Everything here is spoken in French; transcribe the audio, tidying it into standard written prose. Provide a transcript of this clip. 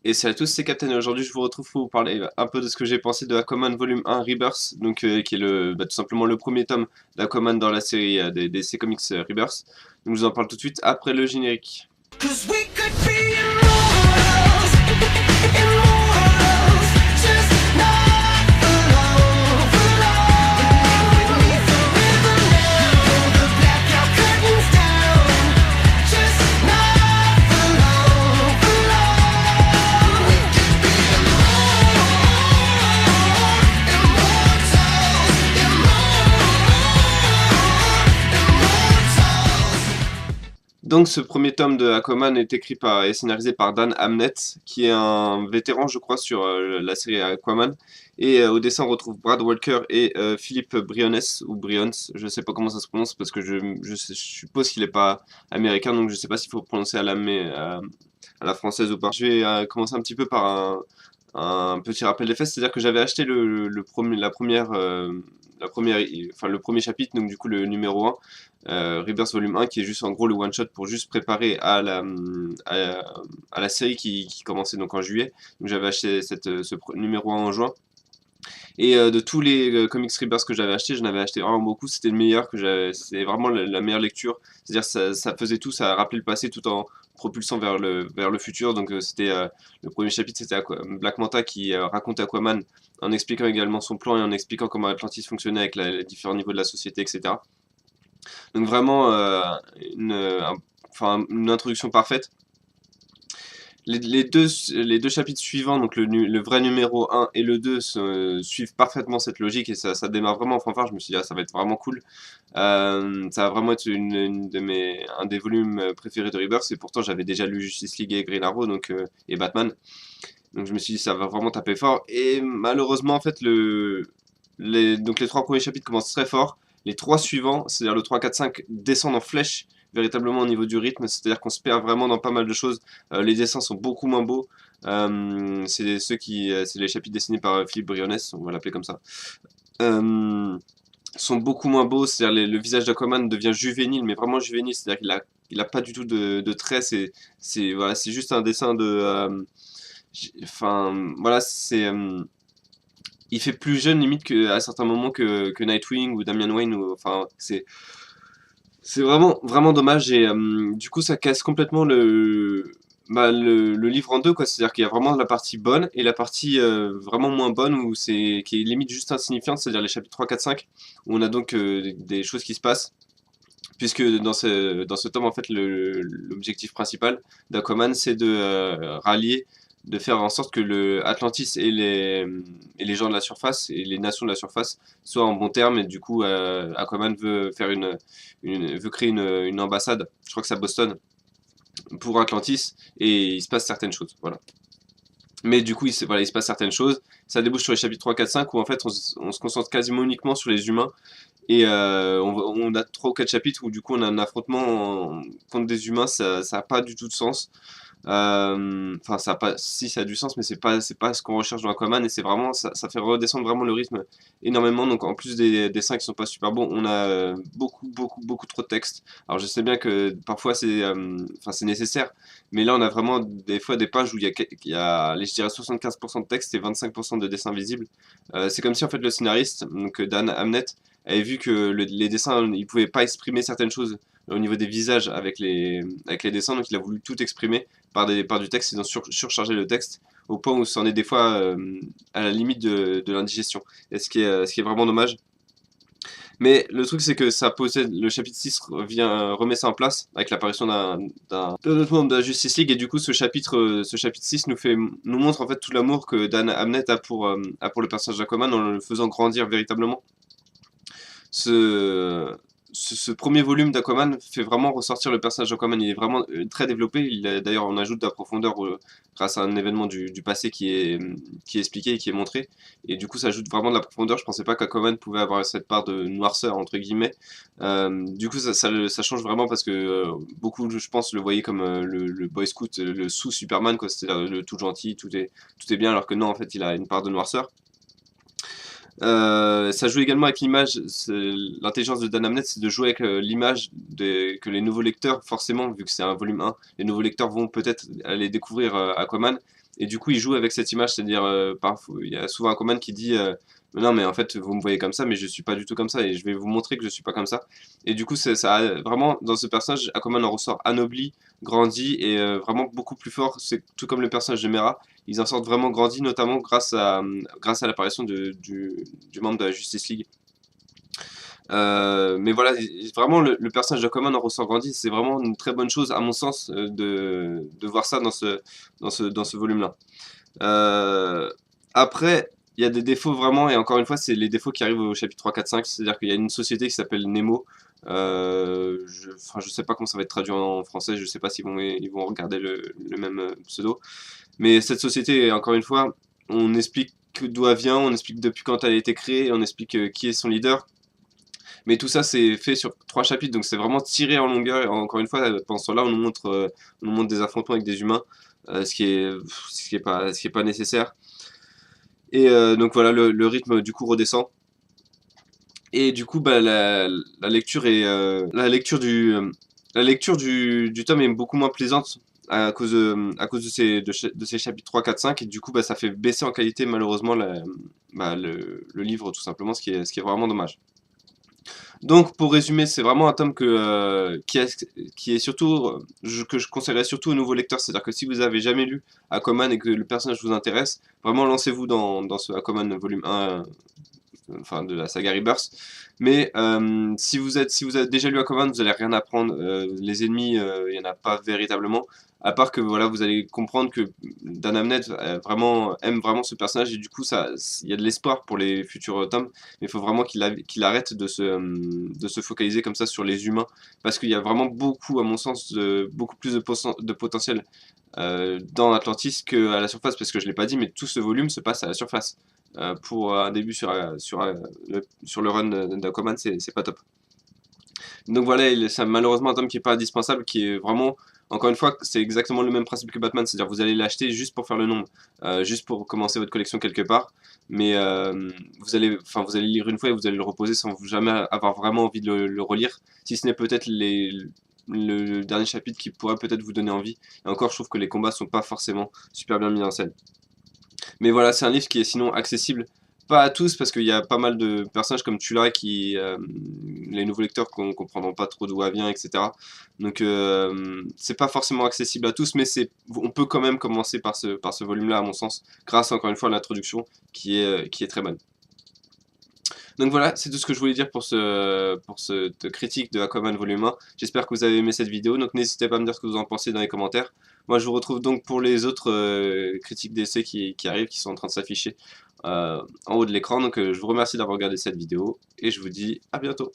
Et salut à tous, c'est Captain et aujourd'hui je vous retrouve pour vous parler un peu de ce que j'ai pensé de Aquaman Volume 1 Rebirth, donc qui est tout simplement le premier tome d'Aquaman dans la série des DC Comics Rebirth. Donc je vous en parle tout de suite après le générique. Donc ce premier tome de Aquaman est écrit par et scénarisé par Dan Abnett, qui est un vétéran je crois sur la série Aquaman. Et au dessin on retrouve Brad Walker et Philippe Briones, ou Brions, je sais pas comment ça se prononce parce que je suppose qu'il est pas américain, donc je sais pas s'il faut prononcer à la française ou pas. Je vais commencer un petit peu par un petit rappel des faits, c'est-à-dire que j'avais acheté le premier chapitre, donc du coup le numéro 1, Rebirth Volume 1, qui est juste en gros le one-shot pour juste préparer à la série qui commençait donc en juillet. Donc j'avais acheté numéro 1 en juin. Et de tous les comics Rebirth que j'avais acheté, j'en avais acheté vraiment beaucoup, c'était le meilleur c'était vraiment la meilleure lecture. C'est-à-dire ça faisait tout, ça rappelait le passé tout en propulsant vers le futur. Donc le premier chapitre, c'était Black Manta qui raconte Aquaman en expliquant également son plan et en expliquant comment Atlantis fonctionnait avec les différents niveaux de la société, etc. Donc vraiment une introduction parfaite. Les deux chapitres suivants, donc le vrai numéro 1 et le 2, suivent parfaitement cette logique et ça démarre vraiment en fanfare. Je me suis dit, ah, ça va être vraiment cool. Ça va vraiment être un des volumes préférés de Rebirth, et pourtant j'avais déjà lu Justice League et Green Arrow et Batman. Donc je me suis dit, ça va vraiment taper fort. Et malheureusement, en fait, donc les trois premiers chapitres commencent très fort. Les trois suivants, c'est-à-dire le 3, 4, 5, descendent en flèche véritablement au niveau du rythme, c'est-à-dire qu'on se perd vraiment dans pas mal de choses. Les dessins sont beaucoup moins beaux. C'est les chapitres dessinés par Philippe Briones, on va l'appeler comme ça. Sont beaucoup moins beaux, c'est-à-dire le visage d'Aquaman devient juvénile, mais vraiment juvénile, c'est-à-dire qu'il a pas du tout de traits, voilà, c'est juste un dessin enfin, voilà, il fait plus jeune limite à certains moments que Nightwing ou Damian Wayne, enfin, c'est vraiment, vraiment dommage, et du coup ça casse complètement le livre en deux, quoi. C'est-à-dire qu'il y a vraiment la partie bonne et la partie vraiment moins bonne, qui est limite juste insignifiante, c'est-à-dire les chapitres 3, 4, 5, où on a donc des choses qui se passent. Puisque dans ce tome, en fait, l'objectif principal d'Aquaman, c'est de faire en sorte que le Atlantis et les gens de la surface et les nations de la surface soient en bon terme. Et du coup, Aquaman veut veut créer une ambassade, je crois que c'est à Boston, pour Atlantis, et il se passe certaines choses. Voilà. Mais du coup, voilà, il se passe certaines choses. Ça débouche sur les chapitres 3, 4, 5, où en fait, on se concentre quasiment uniquement sur les humains. Et on a 3 ou 4 chapitres où du coup on a un affrontement contre des humains, ça n'a pas du tout de sens. Enfin, ça a pas, si ça a du sens, mais c'est pas ce qu'on recherche dans Aquaman, et c'est vraiment, ça fait redescendre vraiment le rythme énormément. Donc en plus des dessins qui sont pas super bons, on a beaucoup trop de texte. Alors je sais bien que parfois enfin, c'est nécessaire, mais là on a vraiment des fois des pages où il y a allez, je dirais 75% de texte et 25% de dessins visibles. C'est comme si en fait le scénariste, donc Dan Abnett, avait vu que les dessins, ils pouvaient pas exprimer certaines choses au niveau des visages avec les dessins, donc il a voulu tout exprimer par du texte, ils ont surchargé le texte au point où c'en est des fois à la limite de l'indigestion, et ce qui est vraiment dommage. Mais le truc, c'est que le chapitre 6 remet ça en place avec l'apparition d'un autre membre de la Justice League, et du coup ce chapitre 6 nous montre en fait tout l'amour que Dan Abnett a pour le personnage d'Aquaman, en le faisant grandir véritablement. Ce, ce premier volume d'Aquaman fait vraiment ressortir le personnage d'Aquaman. Il est vraiment très développé. D'ailleurs, on ajoute de la profondeur grâce à un événement du passé qui est expliqué et qui est montré. Et du coup, ça ajoute vraiment de la profondeur. Je pensais pas qu'Aquaman pouvait avoir cette part de noirceur, entre guillemets. Du coup, ça change vraiment parce que beaucoup, je pense, le voyaient comme le Boy Scout, le sous-Superman, quoi. C'est-à-dire le tout gentil, tout est bien, alors que non, en fait, il a une part de noirceur. Ça joue également avec l'image. L'intelligence de Dan Abnett, c'est de jouer avec l'image que les nouveaux lecteurs, forcément, vu que c'est un volume 1, les nouveaux lecteurs vont peut-être aller découvrir Aquaman. et du coup il joue avec cette image, c'est-à-dire parfois il y a souvent Aquaman qui dit non mais en fait vous me voyez comme ça mais je suis pas du tout comme ça et je vais vous montrer que je suis pas comme ça. Et du coup ça a, vraiment dans ce personnage Aquaman en ressort anobli, grandi et vraiment beaucoup plus fort. C'est tout comme le personnage de Mera, ils en sortent vraiment grandi, notamment grâce à l'apparition du membre de la Justice League. Mais voilà, vraiment le personnage d'Aquaman en ressort grandi, c'est vraiment une très bonne chose à mon sens de voir ça dans ce volume-là. Après, il y a des défauts vraiment, et encore une fois, c'est les défauts qui arrivent au chapitre 3, 4, 5, c'est-à-dire qu'il y a une société qui s'appelle Nemo. Enfin, je sais pas comment ça va être traduit en français, je sais pas s'ils ils vont regarder le même pseudo. Mais cette société, encore une fois, on explique d'où elle vient, on explique depuis quand elle a été créée, on explique qui est son leader. Mais tout ça, c'est fait sur 3 chapitres, donc c'est vraiment tiré en longueur. Et encore une fois, pendant ce temps-là, on nous montre des affrontements avec des humains, ce qui est pas nécessaire. Et donc voilà, le rythme du coup redescend. Et du coup, bah, la lecture est, la lecture du tome est beaucoup moins plaisante à cause de ces chapitres 3, 4, 5. Et du coup, bah, ça fait baisser en qualité malheureusement le livre tout simplement, ce qui est vraiment dommage. Donc, pour résumer, c'est vraiment un tome qui est surtout, que je conseillerais surtout aux nouveaux lecteurs. C'est-à-dire que si vous avez jamais lu Aquaman et que le personnage vous intéresse, vraiment lancez-vous dans ce Aquaman volume 1, enfin de la saga Rebirth. Mais si vous avez déjà lu Aquaman, vous allez rien apprendre. Les ennemis, il y en a pas véritablement. À part que voilà, vous allez comprendre que Dan Abnett aime vraiment ce personnage et du coup il y a de l'espoir pour les futurs tomes. Mais il faut vraiment qu'il arrête de se focaliser comme ça sur les humains parce qu'il y a vraiment beaucoup, à mon sens, beaucoup plus de potentiel dans Atlantis qu'à la surface parce que je l'ai pas dit, mais tout ce volume se passe à la surface. Pour un début sur le run d'Aquaman, c'est pas top. Donc voilà, c'est malheureusement un tome qui est pas indispensable, qui est vraiment, encore une fois, c'est exactement le même principe que Batman, c'est-à-dire vous allez l'acheter juste pour faire le nombre, juste pour commencer votre collection quelque part, mais vous allez lire une fois et vous allez le reposer sans jamais avoir vraiment envie de le relire, si ce n'est peut-être le dernier chapitre qui pourrait peut-être vous donner envie. Et encore, je trouve que les combats sont pas forcément super bien mis en scène. Mais voilà, c'est un livre qui est sinon accessible, pas à tous, parce qu'il y a pas mal de personnages comme Tula qui, les nouveaux lecteurs ne comprendront pas trop d'où elle vient, etc. Donc c'est pas forcément accessible à tous, mais on peut quand même commencer par ce volume-là, à mon sens, grâce encore une fois à l'introduction qui est très bonne. Donc voilà, c'est tout ce que je voulais dire pour cette critique de Aquaman volume 1. J'espère que vous avez aimé cette vidéo, donc n'hésitez pas à me dire ce que vous en pensez dans les commentaires. Moi je vous retrouve donc pour les autres critiques d'essais qui arrivent, qui sont en train de s'afficher en haut de l'écran. Donc je vous remercie d'avoir regardé cette vidéo et je vous dis à bientôt.